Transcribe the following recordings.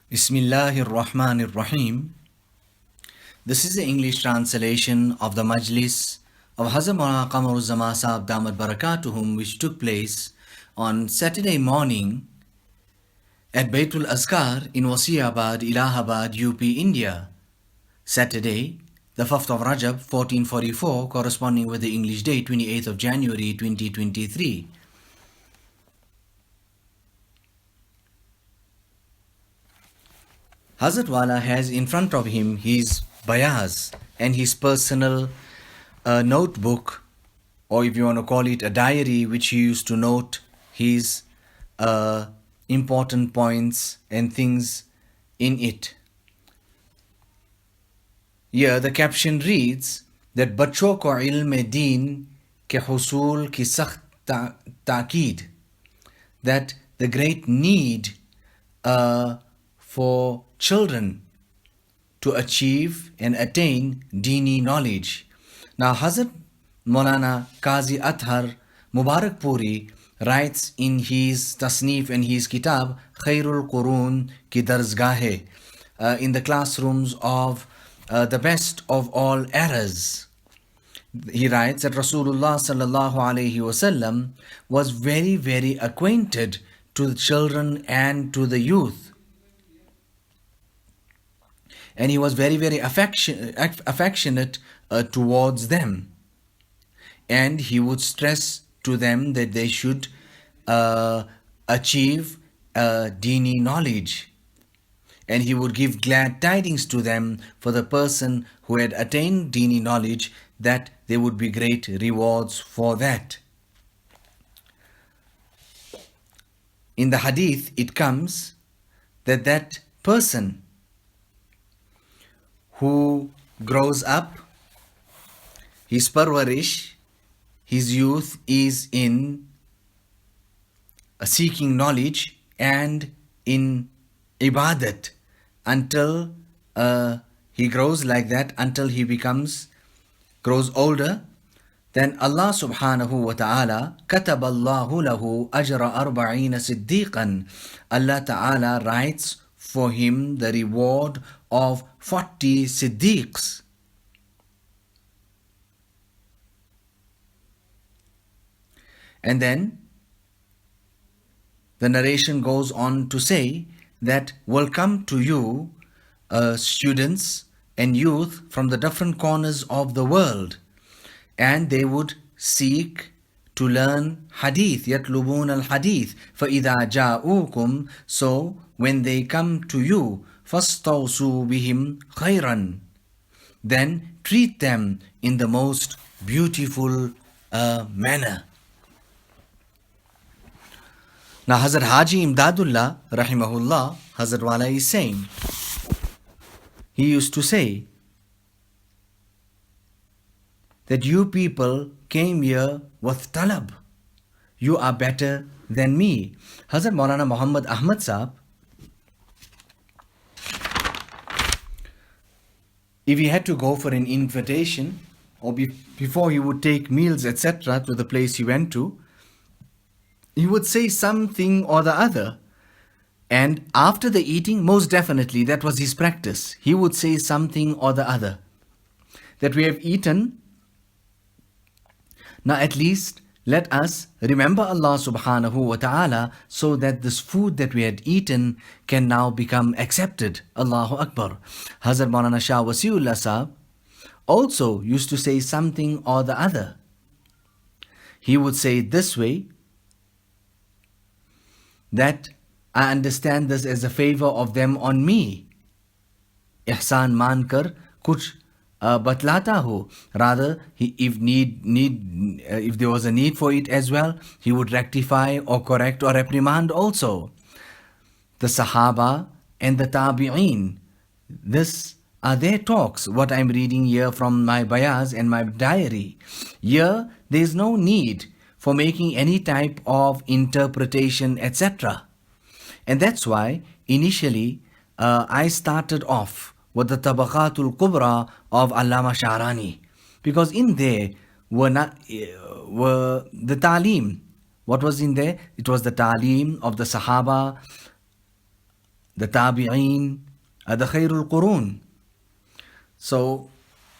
Bismillahir Rahmanir Rahim. This is the English translation of the Majlis of Hazrat Maulana Qamar Uzzaman Saheb Damat Barakatuhum, which took place on Saturday morning at Baitul Azkar in Wasiabad, Allahabad, UP, India. Saturday, the 5th of Rajab, 1444, corresponding with the English date, 28th of January, 2023. Hazrat Wala has in front of him his bayaz and his personal notebook, or if you want to call it a diary, which he used to note his important points and things in it. Here the caption reads that बच्चों को इल्म दीन के हुसूल की सख्त ताकीद, that the great need for children to achieve and attain dini knowledge. Now Hazrat Maulana Qazi Athar Mubarakpuri writes in his tasnif and his kitab Khairul Qurun ki Darsgahe, in the classrooms of the best of all eras. He writes that Rasulullah sallallahu alaihi wasallam was very, very acquainted to the children and to the youth. And he was very, very affectionate towards them. And he would stress to them that they should achieve dini knowledge. And he would give glad tidings to them for the person who had attained dini knowledge, that there would be great rewards for that. In the hadith, it comes that that person who grows up, his parwarish, his youth is in seeking knowledge and in ibadat until he grows like that, until he grows older. Then Allah subhanahu wa ta'ala kataballahu lahu ajra arba'ina siddiqan. Allah ta'ala writes for him the reward of 40 siddiqs. And then the narration goes on to say that will come to you students and youth from the different corners of the world, and they would seek to learn hadith, yatlubun al-hadith, فَإِذَا جَاءُوكُمْ, so when they come to you, فَاسْتَوْسُوا بِهِمْ خَيْرًا, then treat them in the most beautiful manner. Now Hazrat Haji Imdadullah rahimahullah, Hazrat Wala is saying, he used to say that you people came here with talab. You are better than me. Hazrat Maulana Mohammad Ahmad Saheb, if he had to go for an invitation, or before he would take meals, etc., to the place he went to, he would say something or the other. And after the eating, most definitely, that was his practice. He would say something or the other. That we have eaten, now at least let us remember Allah subhanahu wa ta'ala, so that this food that we had eaten can now become accepted. Allahu Akbar. Hazrat Maulana Shah Wasiullah Saheb also used to say something or the other. He would say it this way, that I understand this as a favor of them on me. Ihsan mankar kuch batlata ho. Rather, if there was a need for it as well, he would rectify or correct or reprimand also. The Sahaba and the Tabi'een, this are their talks, what I'm reading here from my bayaz and my diary. Here, there is no need for making any type of interpretation, etc. And that's why initially I started off with the Tabaqatul Kubra of Allama Sharani, because in there were the Ta'aleem. What was in there? It was the Ta'aleem of the Sahaba, the tabi'een are the khairul qurun. So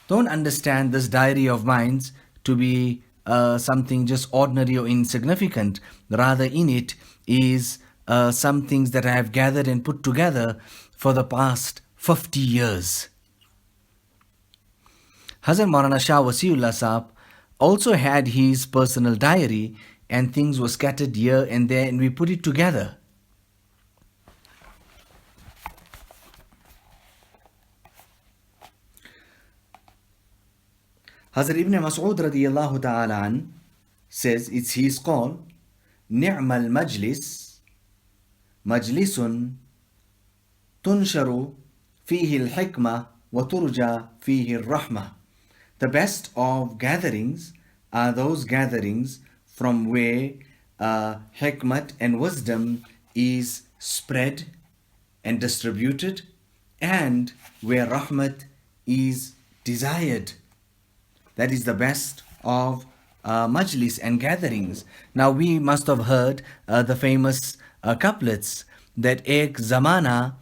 don't understand this diary of mine to be something just ordinary or insignificant. Rather, in it is some things that I have gathered and put together for the past 50 years. Hazrat Maulana Shah Wasiullah Sahab also had his personal diary, and things were scattered here and there, and we put it together. Hazrat Ibn Mas'ud radiyallahu ta'ala an says, it's his call, Ni'mal Majlis, Majlisun Tunsharu fihi al-hikmah wa turja fihi al-rahmah. The best of gatherings are those gatherings from where hikmat and wisdom is spread and distributed, and where rahmat is desired. That is the best of majlis and gatherings. Now we must have heard the famous couplets that ek zamana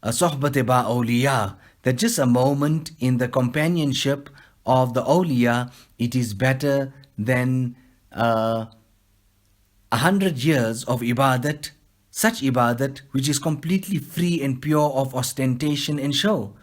sohbat ba awliya, that just a moment in the companionship of the awliya, it is better than 100 years of ibadat, such ibadat which is completely free and pure of ostentation and show.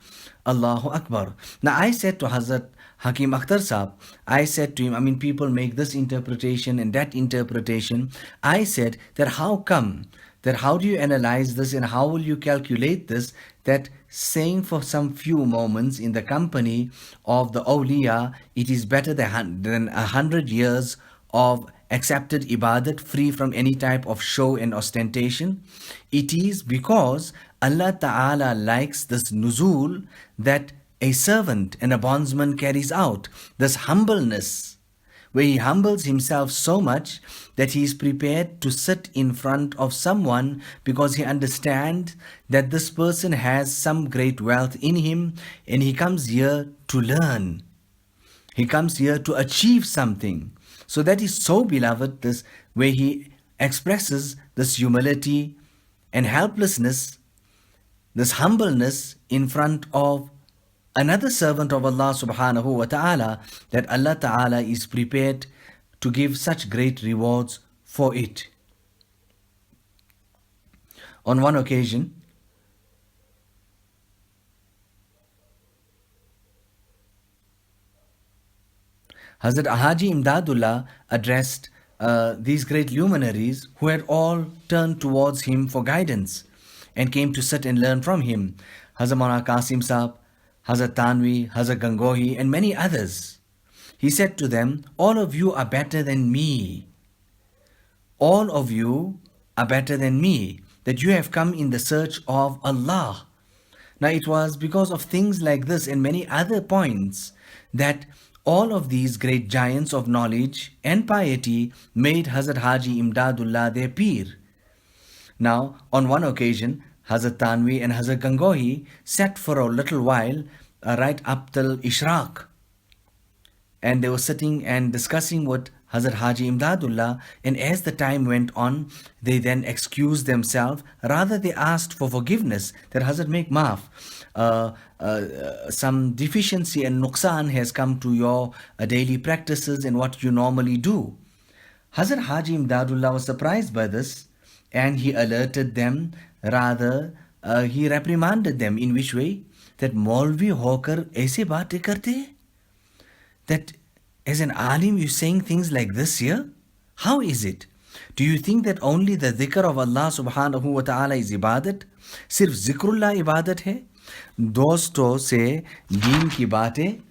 Allahu Akbar. Now I said to Hazrat Hakim Akhtar Sahab, I said to him, people make this interpretation and that interpretation. I said that how come, that how do you analyze this and how will you calculate this, that saying for some few moments in the company of the awliya, it is better than 100 years of accepted ibadat free from any type of show and ostentation? It is because Allah Ta'ala likes this nuzul that a servant and a bondsman carries out, this humbleness, where he humbles himself so much that he is prepared to sit in front of someone because he understands that this person has some great wealth in him and he comes here to learn. He comes here to achieve something. So that is so beloved, this where he expresses this humility and helplessness, this humbleness in front of another servant of Allah subhanahu wa ta'ala, that Allah ta'ala is prepared to give such great rewards for it. On one occasion, Hazrat Haji Imdadullah addressed these great luminaries who had all turned towards him for guidance and came to sit and learn from him. Hazrat Maulana Qasim Sahab, Hazrat Tanvi, Hazrat Gangohi, and many others. He said to them, all of you are better than me. All of you are better than me, that you have come in the search of Allah. Now it was because of things like this and many other points that all of these great giants of knowledge and piety made Hazrat Haji Imdadullah their peer. Now, on one occasion, Hazrat Tanvi and Hazrat Gangohi sat for a little while right up till Ishraq. And they were sitting and discussing with Hazrat Haji Imdadullah, and as the time went on, they then excused themselves. Rather, they asked for forgiveness, that Hazrat, make maaf. Some deficiency and nuqsan has come to your daily practices and what you normally do. Hazrat Haji Imdadullah was surprised by this, and he alerted them. Rather, he reprimanded them. In which way? That Maulvi hokar aise baatein karte? That as an alim you're saying things like this here? How is it? Do you think that only the dhikr of Allah subhanahu wa ta'ala is ibadat? Sirf zikrullah ibadat hai? Doston se deen ki baatein,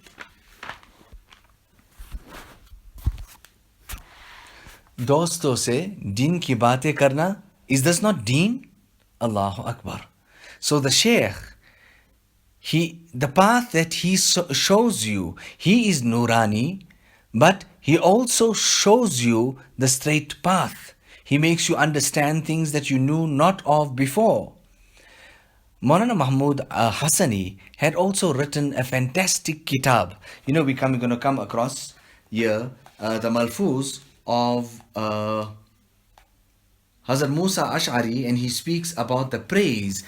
doston se deen ki baatein karna, is this not deen? Allahu Akbar. So the Shaykh, the path that he shows you, he is Nurani, but he also shows you the straight path. He makes you understand things that you knew not of before. Maulana Mahmud Hassani had also written a fantastic kitab. We're going to come across here the Malfuz of Hazrat Hazrat Musa Ash'ari, and he speaks about the praise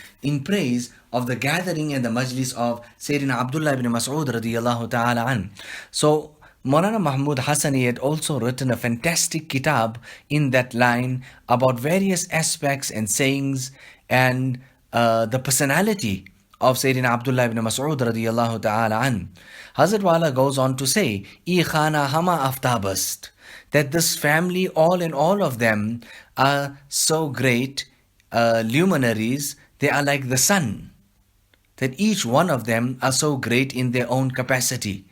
of the gathering and the majlis of Sayyidina Abdullah ibn Mas'ud radiyallahu ta'ala an. So Maulana Mahmud Hassani had also written a fantastic kitab in that line about various aspects and sayings and the personality of Sayyidina Abdullah ibn Mas'ud radiyallahu ta'ala an. Hazrat Wala goes on to say, "E khana hama aftabast," that this family, all in all of them, are so great luminaries, they are like the sun, that each one of them are so great in their own capacity.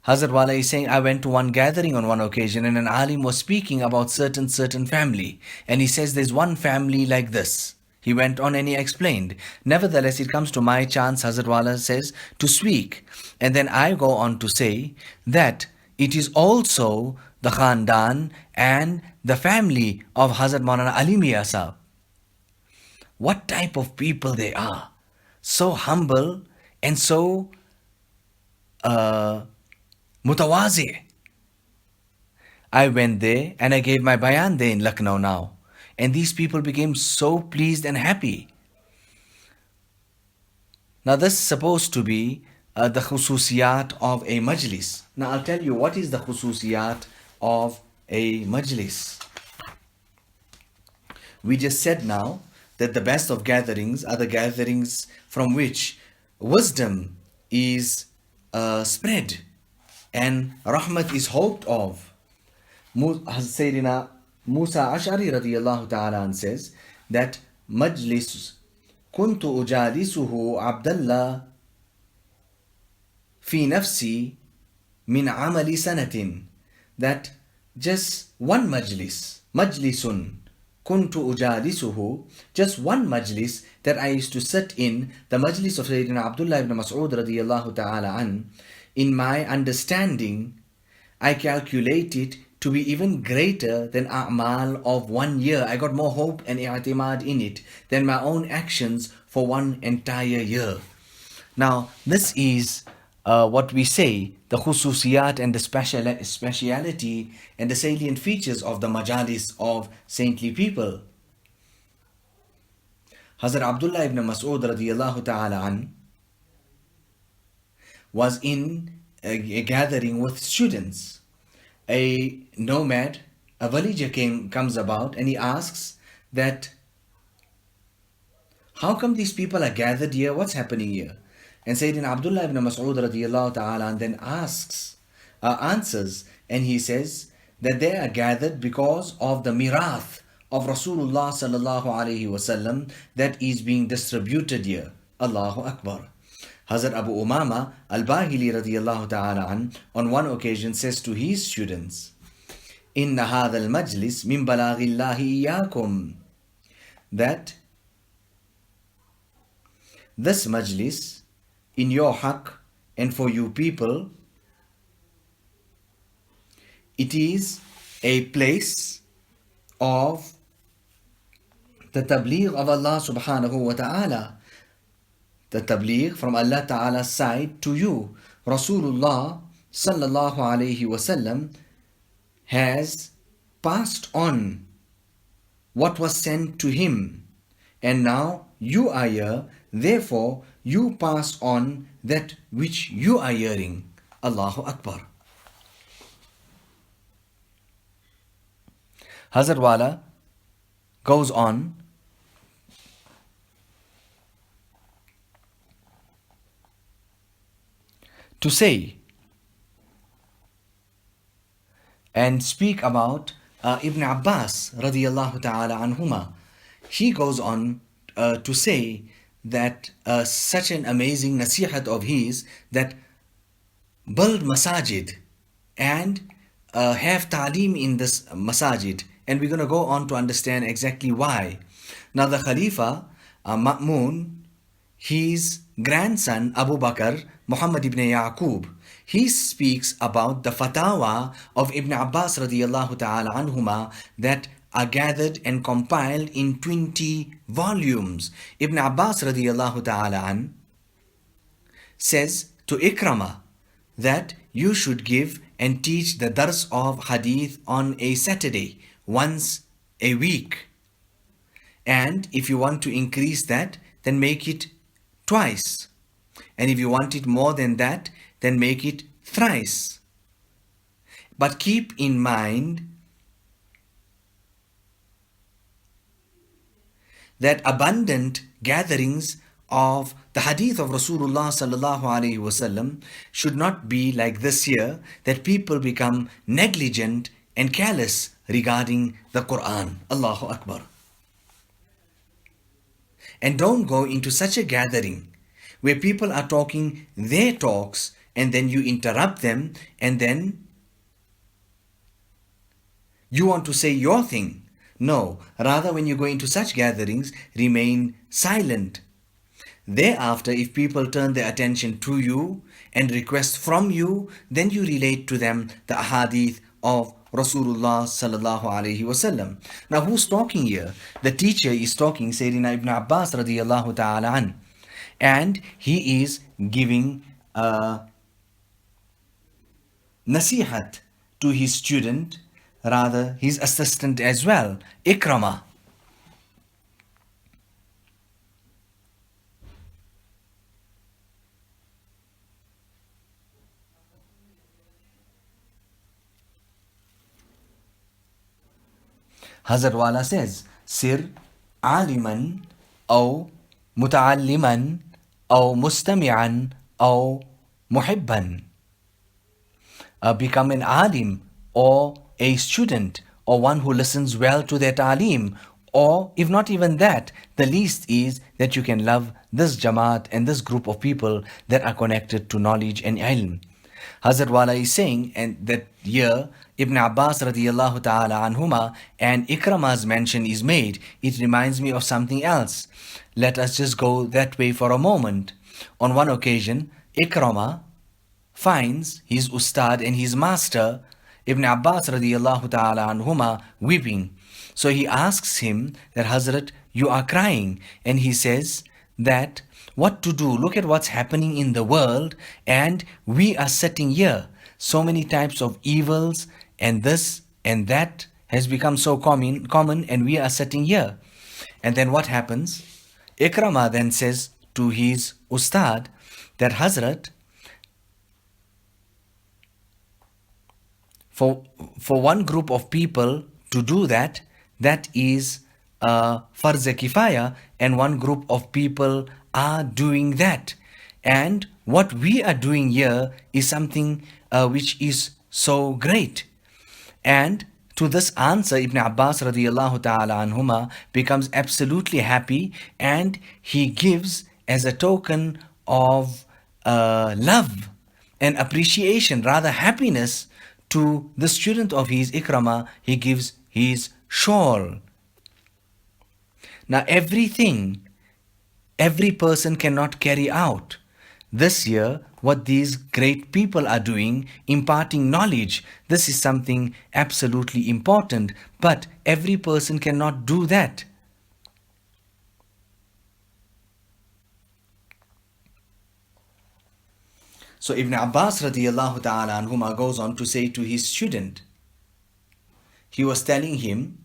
Hazrat Wala is saying, I went to one gathering on one occasion and an alim was speaking about certain family, and he says there's one family like this. He went on and he explained. Nevertheless, it comes to my chance, Hazrat Wala says, to speak. And then I go on to say that it is also the Khandan and the family of Hazrat Maulana Ali Mia Sahab. What type of people they are. So humble and so mutawazi. I went there and I gave my bayan there in Lucknow now. And these people became so pleased and happy. Now this is supposed to be the khususiyat of a majlis. Now I'll tell you what is the khususiyat of a majlis. We just said now that the best of gatherings are the gatherings from which wisdom is spread and rahmat is hoped of. Sayyidina Musa Ash'ari radiyallahu ta'ala says that Majlis kuntu ujalisuhu Abdullah fi nafsi min amali sanatin, that just one majlisun kuntu ujalisuhu, just one majlis that I used to sit in, the majlis of Sayyidina Abdullah ibn Mas'ud radiyallahu ta'ala an, in my understanding I calculate it to be even greater than a'mal of 1 year. I got more hope and i'timad in it than my own actions for one entire year. Now this is what we say, the khususiyat and the speciality and the salient features of the majalis of saintly people. Hazrat Abdullah ibn Mas'ud radiyallahu ta'ala an was in a gathering with students. A nomad, a villager comes about and he asks that, how come these people are gathered here? What's happening here? And Sayyidina Abdullah ibn Mas'ud radiyallahu ta'ala then answers, and he says that they are gathered because of the mirath of Rasulullah sallallahu alayhi wasallam that is being distributed here. Allahu Akbar. Hazrat Abu Umama al-Bahili radiyallahu ta'ala on one occasion says to his students, Inna hadha al-majlis min balaghillahi iyakum, that this majlis in your haqq and for you people, it is a place of the tabligh of Allah subhanahu wa ta'ala, the tabligh from Allah ta'ala's side to you. Rasulullah sallallahu alayhi wasallam has passed on what was sent to him, and now you are here, therefore you pass on that which you are hearing. Allahu Akbar. Hazrat Wala goes on to say and speak about Ibn Abbas radiyallahu ta'ala anhuma. He goes on to say that such an amazing nasihat of his, that build masajid and have ta'aleem in this masajid, and we're going to go on to understand exactly why. Now the Khalifa Ma'mun, his grandson Abu Bakr Muhammad ibn Yaqub, he speaks about the fatawa of Ibn Abbas radiyallahu ta'ala anhuma that are gathered and compiled in 20 volumes. Ibn Abbas radiyallahu ta'ala an says to Ikrama that you should give and teach the dars of hadith on a Saturday, once a week. And if you want to increase that, then make it twice. And if you want it more than that, then make it thrice. But keep in mind that abundant gatherings of the hadith of Rasulullah sallallahu alaihi wasallam should not be like this year, that people become negligent and careless regarding the Quran. Allahu Akbar. And don't go into such a gathering where people are talking their talks and then you interrupt them and then you want to say your thing. No, rather when you go into such gatherings, remain silent. Thereafter, if people turn their attention to you and request from you, then you relate to them the ahadith of Rasulullah sallallahu alaihi wasallam. Now, who's talking here? The teacher is talking, Sayyidina Ibn Abbas radiyallahu ta'ala an. And he is giving nasihat to his student, rather his assistant as well, Ikrama. Hazrat Wala says, Sir aliman aw muta'alliman aw mustami'an aw muhibban. Become an alim or a student or one who listens well to their ta'aleem, or if not even that, the least is that you can love this jamaat and this group of people that are connected to knowledge and ilm. Hazrat Wala is saying, and that here Ibn Abbas radiyallahu ta'ala anhuma and Ikrama's mention is made. It reminds me of something else. Let us just go that way for a moment. On one occasion, Ikrama finds his ustad and his master Ibn Abbas radiyallahu ta'ala anhuma weeping. So he asks him that, Hazrat, you are crying. And he says that, what to do? Look at what's happening in the world, and we are sitting here. So many types of evils and this and that has become so common, and we are sitting here. And then what happens? Ikrama then says to his ustad that, Hazrat, for one group of people to do that, that is farz kifaya, and one group of people are doing that. And what we are doing here is something which is so great. And to this answer, Ibn Abbas radiyallahu ta'ala anhuma becomes absolutely happy, and he gives as a token of love and appreciation, rather happiness, to the student of his, Ikrama, he gives his shawl. Now everything, every person cannot carry out. This year, what these great people are doing, imparting knowledge, this is something absolutely important, but every person cannot do that. So Ibn Abbas radiyallahu ta'ala anhuma goes on to say to his student, he was telling him,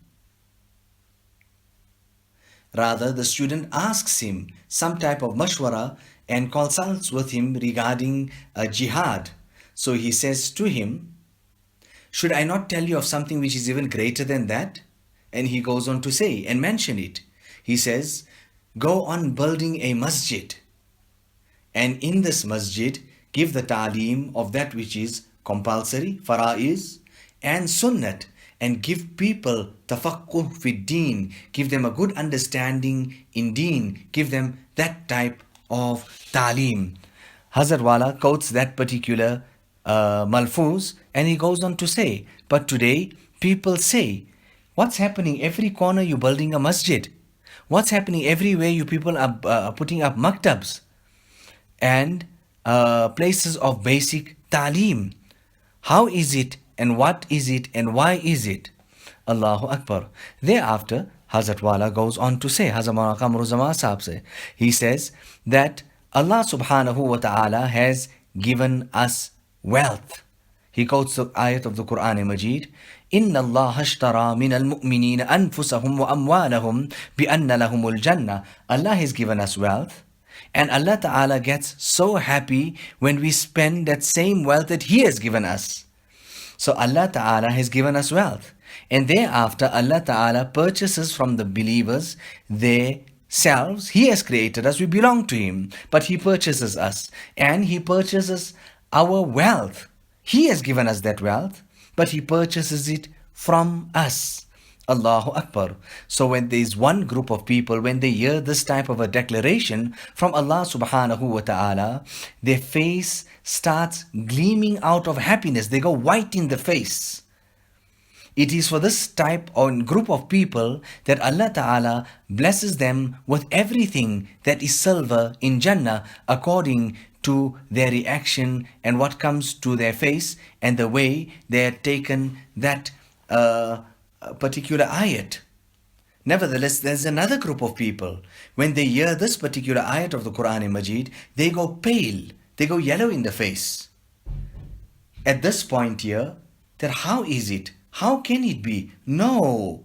rather the student asks him some type of mashwara and consults with him regarding jihad. So he says to him, should I not tell you of something which is even greater than that? And he goes on to say and mention it. He says, go on building a masjid, and in this masjid give the ta'aleem of that which is compulsory, faraiz, and sunnat, and give people tafaqquh fi deen, give them a good understanding in deen, give them that type of ta'aleem. Hazrat Wala quotes that particular malfuz, and he goes on to say, but today people say, what's happening? Every corner you're building a masjid. What's happening? Everywhere you people are putting up maktabs and places of basic ta'aleem. How is it, and what is it, and why is it? Allahu Akbar. Thereafter, Hazrat Wala goes on to say, Hazrat Maulana Qamar Uzzaman Saheb say, he says that Allah subhanahu wa ta'ala has given us wealth. He quotes the ayat of the Quran Majid, إِنَّ اللَّهَ اشْتَرَى مِنَ الْمُؤْمِنِينَ أَنفُسَهُمْ وَأَمْوَالَهُمْ بِأَنَّ لَهُمُ الْجَنَّةِ. Allah has given us wealth, and Allah Ta'ala gets so happy when we spend that same wealth that He has given us. So Allah Ta'ala has given us wealth, and thereafter Allah Ta'ala purchases from the believers their selves. He has created us, we belong to Him, but He purchases us, and He purchases our wealth. He has given us that wealth, but He purchases it from us. Allahu Akbar. So when there is one group of people, when they hear this type of a declaration from Allah subhanahu wa ta'ala, their face starts gleaming out of happiness. They go white in the face. It is for this type or group of people that Allah Ta'ala blesses them with everything that is silver in Jannah according to their reaction and what comes to their face and the way they had taken that particular ayat. Nevertheless, there's another group of people. When they hear this particular ayat of the Quran Majid, they go pale, they go yellow in the face. At this point here, that how is it? How can it be? No.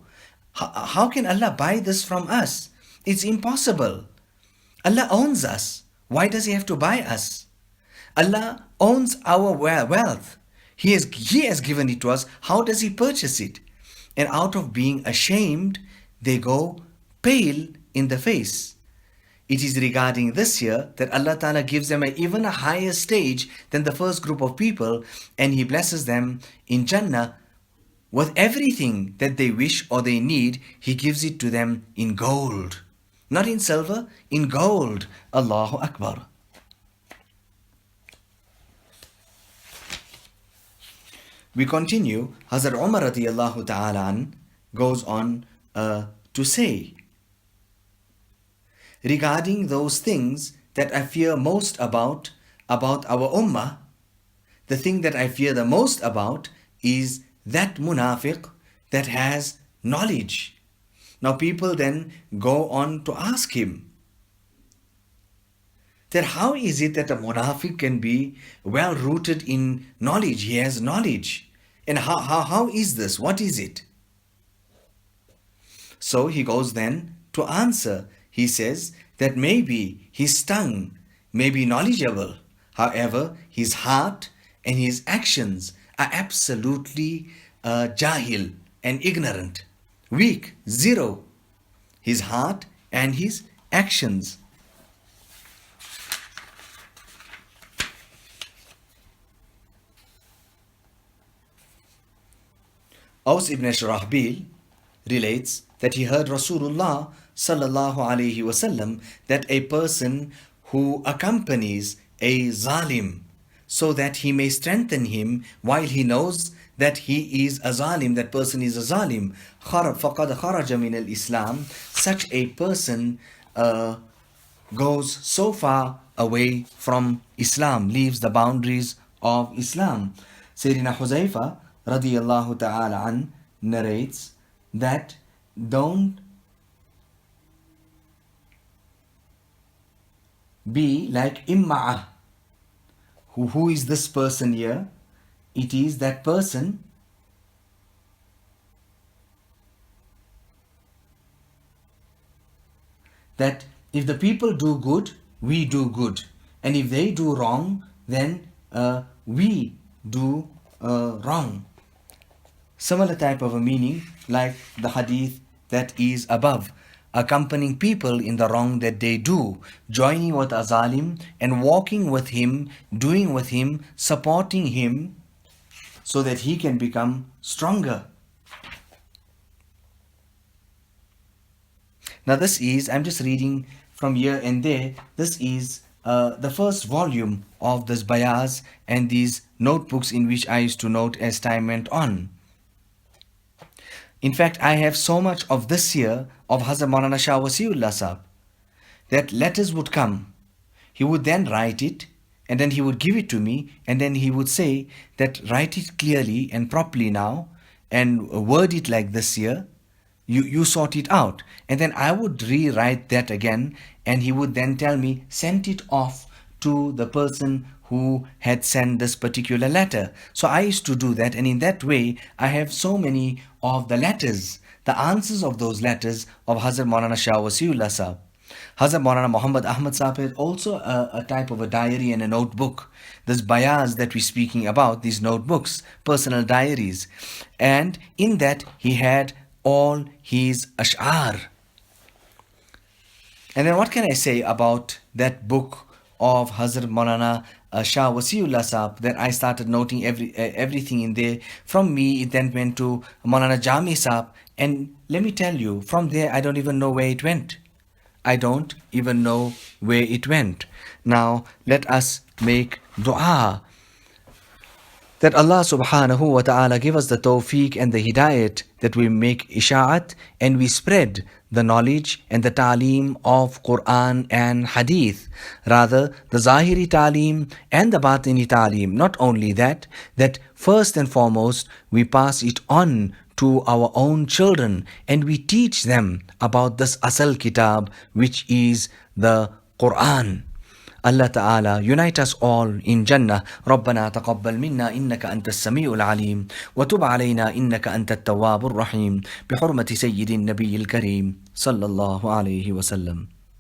How can Allah buy this from us? It's impossible. Allah owns us. Why does He have to buy us? Allah owns our wealth. He has given it to us. How does He purchase it? And out of being ashamed, they go pale in the face. It is regarding this here that Allah Ta'ala gives them even a higher stage than the first group of people, and He blesses them in Jannah with everything that they wish or they need. He gives it to them in gold. Not in silver, in gold. Allahu Akbar. We continue. Hazrat Umar radiyallahu ta'ala goes on to say, regarding those things that I fear most about our ummah, the thing that I fear the most about is that munafiq that has knowledge. Now people then go on to ask him that how is it that a munafiq can be well rooted in knowledge? He has knowledge. And how is this? What is it? So he goes then to answer. He says that maybe his tongue may be knowledgeable. However, his heart and his actions are absolutely jahil and ignorant. Weak, zero. His heart and his actions. Aus ibn Shurahbil relates that he heard Rasulullah sallallahu alaihi wasallam that a person who accompanies a zalim so that he may strengthen him while he knows that he is a zalim, that person is a zalim, فَقَدْ خَرَجَ مِنَ الْإِسْلَامِ, such a person goes so far away from Islam, leaves the boundaries of Islam. Sayyidina Huzaifa radiyallahu ta'ala an narrates that don't be like Imma'ah. Who is this person here? It is that person that if the people do good, we do good. And if they do wrong, then we do wrong. Similar type of a meaning like the hadith that is above. Accompanying people in the wrong that they do, joining with a zalim and walking with him, doing with him, supporting him so that he can become stronger. Now this is, I'm just reading from here and there, this is the first volume of this bayaz and these notebooks in which I used to note as time went on. In fact, I have so much of this here of Hazrat Maulana Shah Wasiullah Saheb that letters would come. He would then write it and then he would give it to me and then he would say that write it clearly and properly now and word it like this here. You sort it out. And then I would rewrite that again and he would then tell me send it off to the person who had sent this particular letter. So I used to do that, and in that way I have so many of the letters, the answers of those letters of Hazrat Maulana Shah Wasiullah Sahab. Hazrat Maulana Muhammad Ahmad Sahib had also a type of a diary and a notebook. This bayaz that we're speaking about, these notebooks, personal diaries. And in that he had all his ash'ar. And then what can I say about that book of Hazrat Maulana Shah Wasiullah Sahab, that I started noting everything in there. From me, it then went to Maulana Jami Sahab. And let me tell you, from there, I don't even know where it went. I don't even know where it went. Now, let us make dua that Allah subhanahu wa ta'ala give us the tawfiq and the hidayat, that we make isha'at and we spread the knowledge and the ta'aleem of Quran and Hadith. Rather, the Zahiri ta'aleem and the Batini ta'aleem. Not only that, that first and foremost we pass it on to our own children and we teach them about this Asal Kitab, which is the Quran. Allah Ta'ala unite us all in Jannah. ربنا تقبل منا إنك أنت السميع العليم وتب علينا إنك أنت التواب الرحيم بحرمة سيد النبي الكريم صلى الله عليه وسلم.